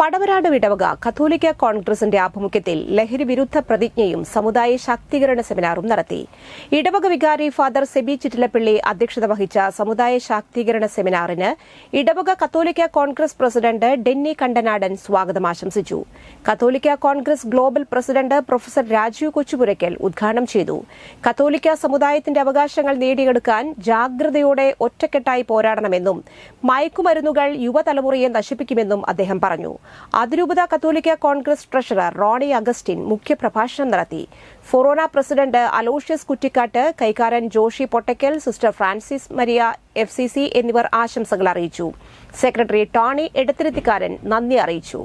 പടവരാട് ഇടവക കത്തോലിക്ക കോൺഗ്രസിന്റെ ആഭിമുഖ്യത്തിൽ ലഹരി വിരുദ്ധ പ്രതിജ്ഞയും സമുദായ ശാക്തീകരണ സെമിനാറും നടത്തി. ഇടവക വികാരി ഫാദർ സെബി ചിറ്റിലപ്പള്ളി അധ്യക്ഷത വഹിച്ച സമുദായ ശാക്തീകരണ സെമിനാറിന് ഇടവക കത്തോലിക്ക കോൺഗ്രസ് പ്രസിഡന്റ് ഡെന്നി കണ്ടനാടൻ സ്വാഗതം ആശംസിച്ചു. കത്തോലിക്ക Congress global president professor Rajeev Kochupurackal ഉദ്ഘാടനം ചെയ്തു. കത്തോലിക്ക സമുദായത്തിന്റെ അവകാശങ്ങൾ നേടിയെടുക്കാൻ ജാഗ്രതയോടെ ഒറ്റക്കെട്ടായി പോരാടണമെന്നും മയക്കുമരുന്നുകൾ യുവതലമുറയെ നശിപ്പിക്കുമെന്നും അദ്ദേഹം പറഞ്ഞു. അതിരൂപത കത്തോലിക്ക കോൺഗ്രസ് ട്രഷറർ റോണി അഗസ്റ്റിൻ മുഖ്യപ്രഭാഷണം നടത്തി. ഫൊറോന പ്രസിഡന്റ് അലോഷ്യസ് കുറ്റിക്കാട്ട്, കൈക്കാരൻ ജോഷി പൊട്ടയ്ക്കൽ, സിസ്റ്റർ ഫ്രാൻസിസ് മരിയ FCC എന്നിവർ ആശംസകൾ അറിയിച്ചു. സെക്രട്ടറി ടോണി എടത്തിരുത്തിക്കാരൻ നന്ദി അറിയിച്ചു.